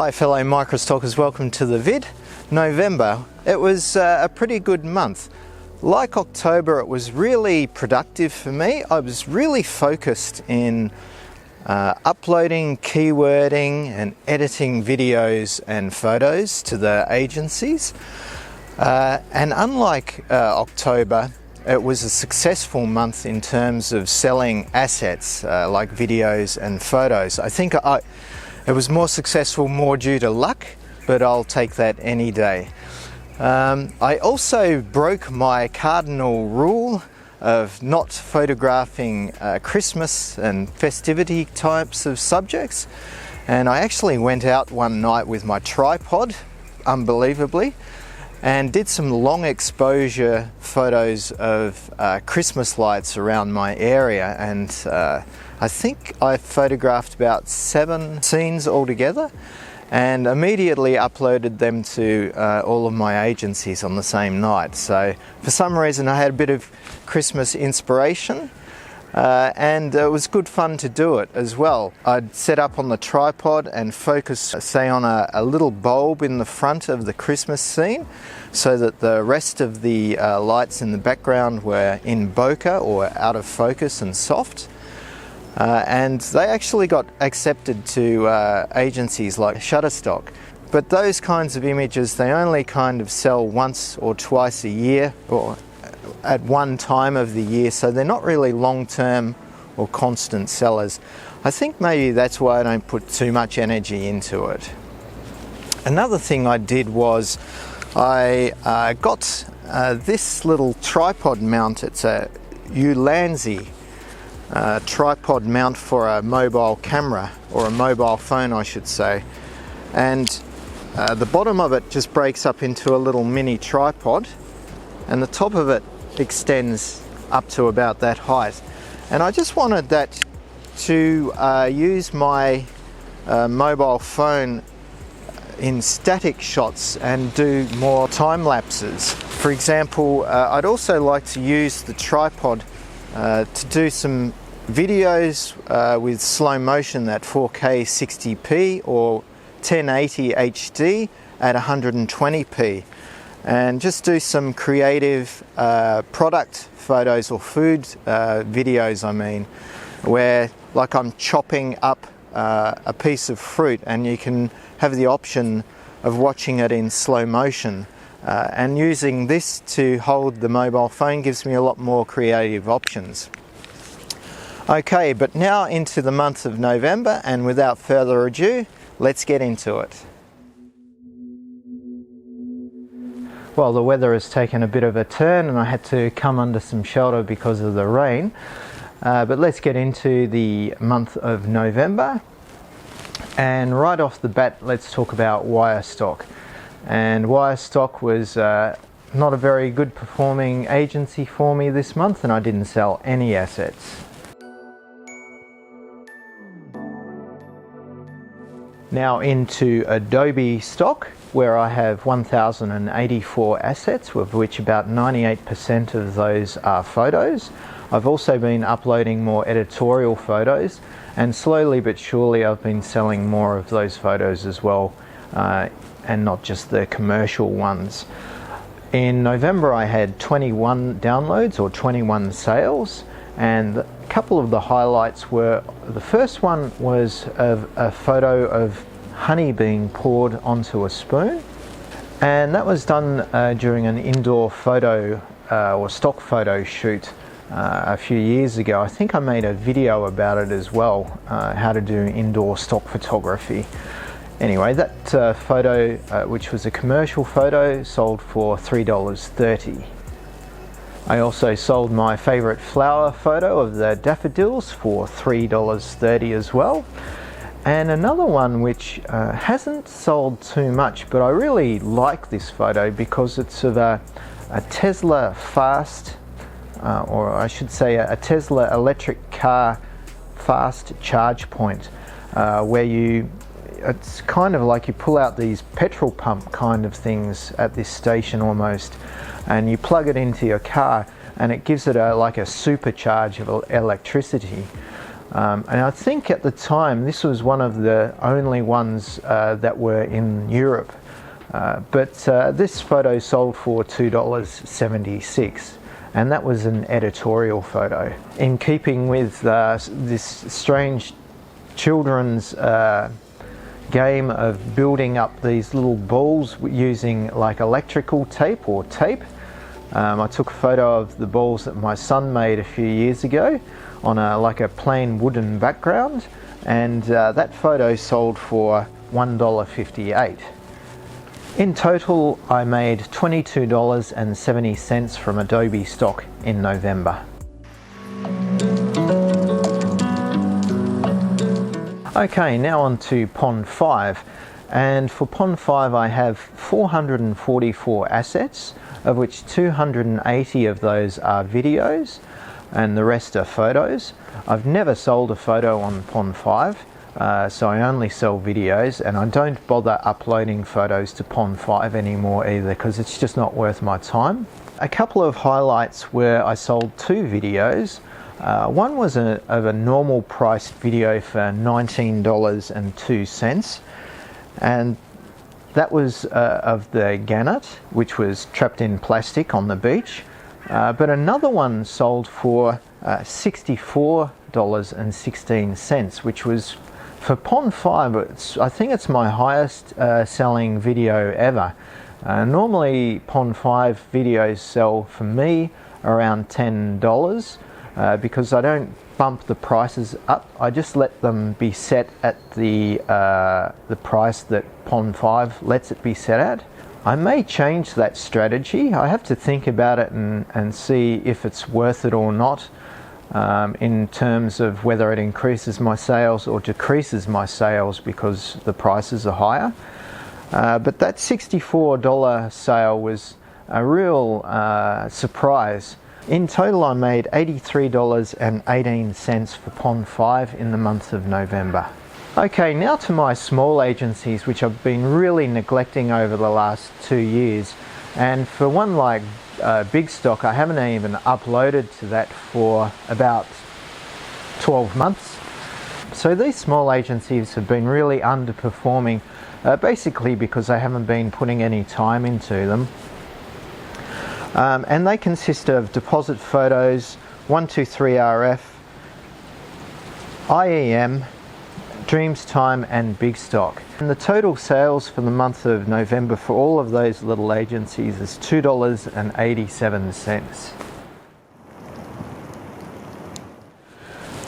Hi fellow Microstockers, welcome to the vid. November, it was a pretty good month. Like October, it was really productive for me. I was really focused in uploading, keywording and editing videos and photos to the agencies. And unlike October, it was a successful month in terms of selling assets like videos and photos. I think it was more successful more due to luck, but I'll take that any day. I also broke my cardinal rule of not photographing Christmas and festivity types of subjects, and I actually went out one night with my tripod, unbelievably, and did some long exposure photos of Christmas lights around my area, and I think I photographed about 7 scenes altogether and immediately uploaded them to all of my agencies on the same night. So for some reason I had a bit of Christmas inspiration and it was good fun to do it as well. I'd set up on the tripod and focus, say, on a little bulb in the front of the Christmas scene so that the rest of the lights in the background were in bokeh or out of focus and soft. And they actually got accepted to agencies like Shutterstock. But those kinds of images, they only kind of sell once or twice a year or at one time of the year, so they're not really long-term or constant sellers. I think maybe that's why I don't put too much energy into it. Another thing I did was I got this little tripod mount. It's a Alamy tripod mount for a mobile camera, or a mobile phone I should say, and the bottom of it just breaks up into a little mini tripod and the top of it extends up to about that height, and I just wanted that to use my mobile phone in static shots and do more time lapses. For example, I'd also like to use the tripod to do some videos with slow motion at 4K 60p or 1080 HD at 120p, and just do some creative product photos or food videos, I mean, where like I'm chopping up a piece of fruit and you can have the option of watching it in slow motion. And using this to hold the mobile phone gives me a lot more creative options. Okay, but now into the month of November, and without further ado, let's get into it. Well, the weather has taken a bit of a turn and I had to come under some shelter because of the rain. But let's get into the month of November. And right off the bat, let's talk about Wirestock. And Wirestock was not a very good performing agency for me this month, and I didn't sell any assets. Now into Adobe Stock, where I have 1,084 assets, of which about 98% of those are photos. I've also been uploading more editorial photos, and slowly but surely I've been selling more of those photos as well, and not just the commercial ones. In November I had 21 downloads or 21 sales, and a couple of the highlights were, the first one was of a photo of honey being poured onto a spoon, and that was done during an indoor photo or stock photo shoot a few years ago. I think I made a video about it as well, how to do indoor stock photography. Anyway, that photo, which was a commercial photo, sold for $3.30. I also sold my favourite flower photo of the daffodils for $3.30 as well. And another one which hasn't sold too much, but I really like this photo because it's of a Tesla fast, or I should say a Tesla electric car fast charge point, where it's kind of like you pull out these petrol pump kind of things at this station almost, and you plug it into your car and it gives it like a supercharge of electricity. And I think at the time this was one of the only ones that were in Europe. But this photo sold for $2.76, and that was an editorial photo. In keeping with this strange children's game of building up these little balls using like electrical tape or tape, I took a photo of the balls that my son made a few years ago on like a plain wooden background, and that photo sold for $1.58. In total, I made $22.70 from Adobe Stock in November. Okay, now on to Pond 5. And for Pond 5 I have 444 assets, of which 280 of those are videos and the rest are photos. I've never sold a photo on Pond 5. So I only sell videos, and I don't bother uploading photos to Pond 5 anymore either, because it's just not worth my time. A couple of highlights where I sold 2 videos. One was of a normal priced video for $19.02, and that was of the gannet, which was trapped in plastic on the beach. But another one sold for $64.16, which was, for Pond 5, I think it's my highest selling video ever. Normally Pond 5 videos sell for me around $10 because I don't bump the prices up. I just let them be set at the price that Pond 5 lets it be set at. I may change that strategy. I have to think about it and see if it's worth it or not. In terms of whether it increases my sales or decreases my sales because the prices are higher. But that $64 sale was a real surprise. In total I made $83.18 for Pond 5 in the month of November. Okay, now to my small agencies, which I've been really neglecting over the last 2 years. And for one like Big Stock, I haven't even uploaded to that for about 12 months. So these small agencies have been really underperforming, basically because I haven't been putting any time into them. And they consist of Deposit Photos, 123RF, IEM, Dreams Time and Big Stock. And the total sales for the month of November for all of those little agencies is $2.87.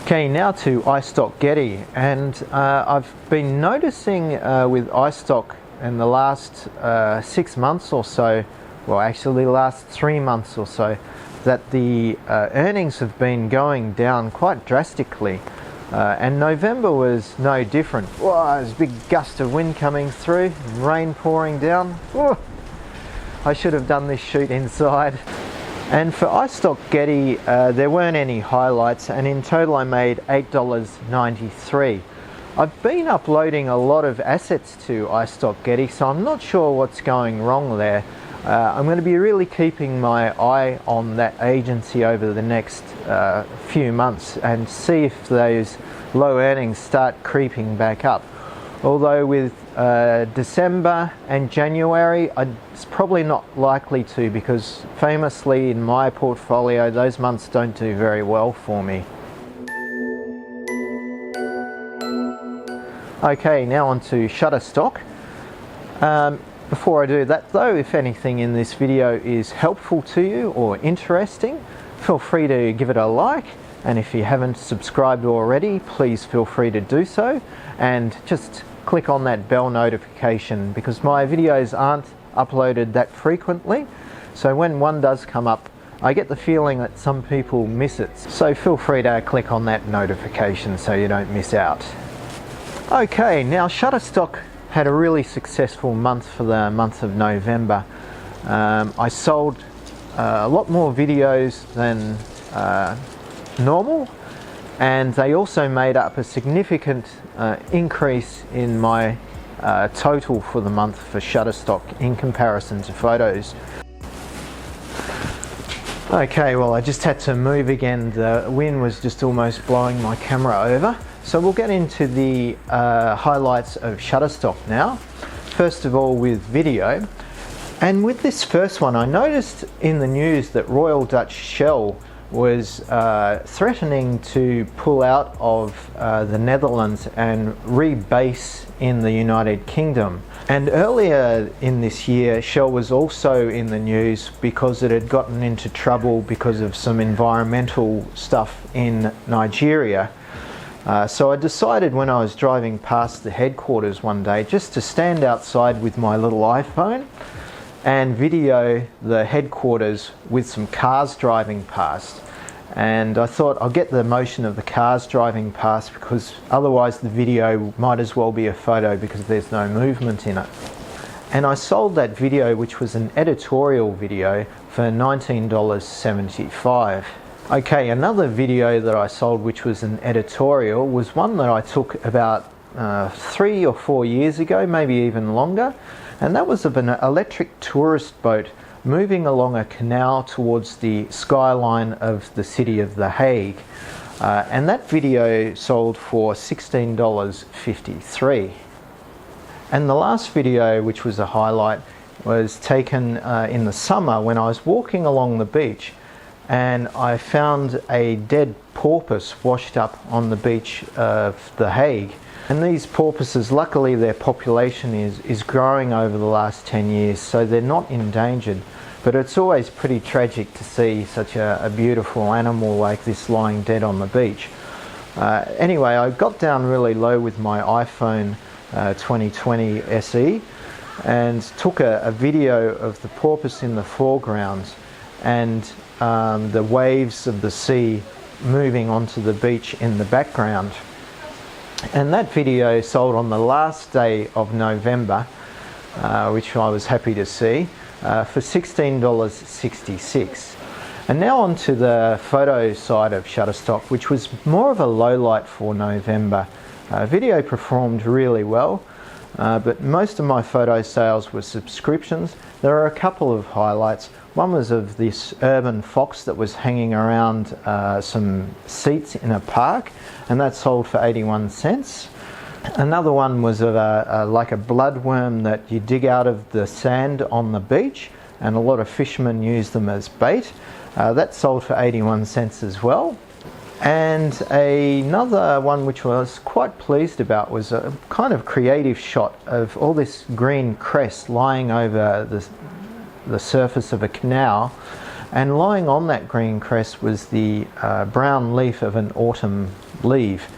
Okay, now to iStock Getty, and I've been noticing with iStock in the last 6 months or so, well actually the last 3 months or so, that the earnings have been going down quite drastically. And November was no different. Whoa, there's a big gust of wind coming through, rain pouring down. Whoa. I should have done this shoot inside. And for iStock Getty, there weren't any highlights, and in total I made $8.93. I've been uploading a lot of assets to iStock Getty, so I'm not sure what's going wrong there. I'm going to be really keeping my eye on that agency over the next few months and see if those low earnings start creeping back up. Although with December and January, it's probably not likely to, because famously in my portfolio those months don't do very well for me. Okay, now on to Shutterstock. Before I do that though, if anything in this video is helpful to you or interesting, feel free to give it a like, and if you haven't subscribed already, please feel free to do so, and just click on that bell notification, because my videos aren't uploaded that frequently, so when one does come up I get the feeling that some people miss it, so feel free to click on that notification so you don't miss out. Okay, now Shutterstock had a really successful month for the month of November. I sold a lot more videos than normal, and they also made up a significant increase in my total for the month for Shutterstock in comparison to photos. Okay, well, I just had to move again. The wind was just almost blowing my camera over. So we'll get into the highlights of Shutterstock now. First of all, with video. And with this first one, I noticed in the news that Royal Dutch Shell was threatening to pull out of the Netherlands and rebase in the United Kingdom. And earlier in this year, Shell was also in the news because it had gotten into trouble because of some environmental stuff in Nigeria. So I decided when I was driving past the headquarters one day just to stand outside with my little iPhone and video the headquarters with some cars driving past. And I thought I'll get the motion of the cars driving past because otherwise the video might as well be a photo because there's no movement in it. And I sold that video, which was an editorial video, for $19.75. Okay, another video that I sold which was an editorial was one that I took about 3 or 4 years ago, maybe even longer. And that was of an electric tourist boat moving along a canal towards the skyline of the city of The Hague. And that video sold for $16.53. And the last video, which was a highlight, was taken in the summer when I was walking along the beach and I found a dead porpoise washed up on the beach of The Hague. And these porpoises, luckily their population is growing over the last 10 years, so they're not endangered. But it's always pretty tragic to see such a beautiful animal like this lying dead on the beach. Anyway, I got down really low with my iPhone 2020 SE and took a video of the porpoise in the foreground and the waves of the sea moving onto the beach in the background. And that video sold on the last day of November, which I was happy to see, for $16.66. And now on to the photo side of Shutterstock, which was more of a low light for November. Video performed really well, but most of my photo sales were subscriptions. There are a couple of highlights. One was of this urban fox that was hanging around some seats in a park, and that sold for 81 cents. Another one was of like a bloodworm that you dig out of the sand on the beach, and a lot of fishermen use them as bait. That sold for 81 cents as well. And another one which I was quite pleased about was a kind of creative shot of all this green cress lying over the surface of a canal, and lying on that green cress was the brown leaf of an autumn leaf,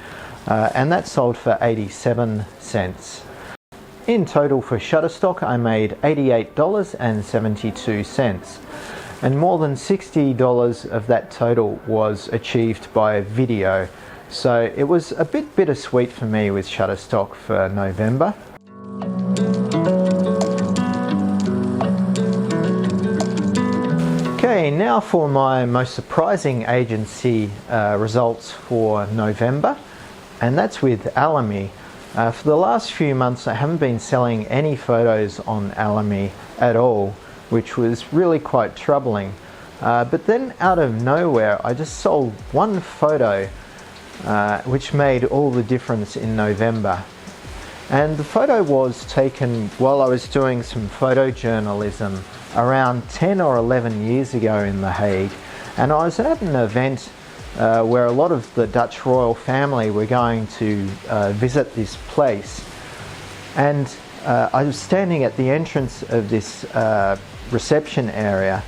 and that sold for 87 cents. In total for Shutterstock I made $88.72, and more than $60 of that total was achieved by video, so it was a bit bittersweet for me with Shutterstock for November. Okay, now for my most surprising agency results for November, and that's with Alamy. For the last few months I haven't been selling any photos on Alamy at all, which was really quite troubling. But then out of nowhere I just sold one photo which made all the difference in November. And the photo was taken while I was doing some photojournalism around 10 or 11 years ago in The Hague. And I was at an event where a lot of the Dutch royal family were going to visit this place. And I was standing at the entrance of this reception area,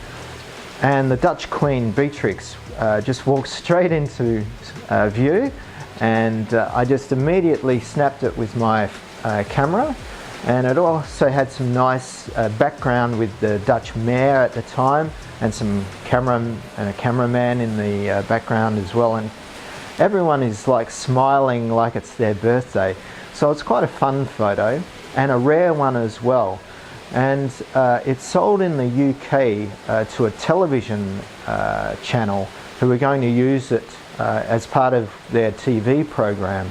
and the Dutch Queen Beatrix just walked straight into view, and I just immediately snapped it with my camera. And it also had some nice background with the Dutch mayor at the time, and some cameraman in the background as well, and everyone is like smiling like it's their birthday. So it's quite a fun photo and a rare one as well. And it's sold in the UK to a television channel who are going to use it as part of their TV program.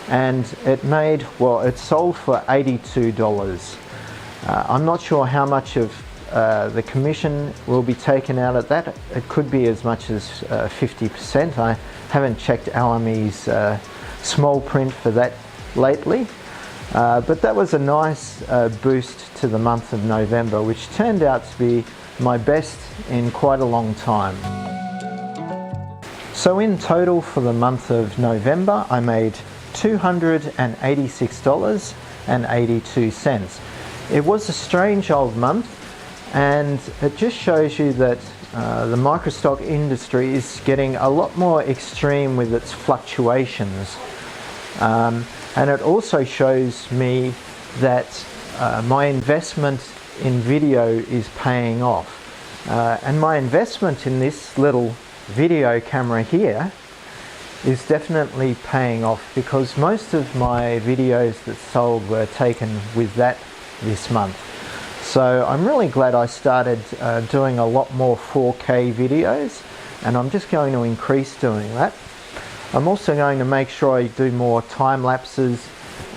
And it made, well, it sold for $82. I'm not sure how much of the commission will be taken out of that. It could be as much as 50%. I haven't checked Alamy's small print for that lately, but that was a nice boost to the month of November, which turned out to be my best in quite a long time. So in total for the month of November, I made $286.82. It was a strange old month, and it just shows you that the microstock industry is getting a lot more extreme with its fluctuations. And it also shows me that my investment in video is paying off. And my investment in this little video camera here is definitely paying off, because most of my videos that sold were taken with that this month. So I'm really glad I started doing a lot more 4K videos, and I'm just going to increase doing that. I'm also going to make sure I do more time lapses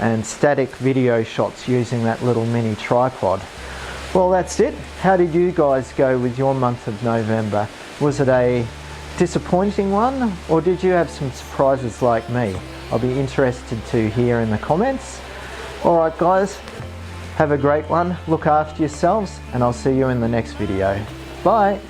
and static video shots using that little mini tripod. Well, that's it. How did you guys go with your month of November? Was it a disappointing one, or did you have some surprises like me? I'll be interested to hear in the comments. Alright guys, have a great one, look after yourselves, and I'll see you in the next video. Bye!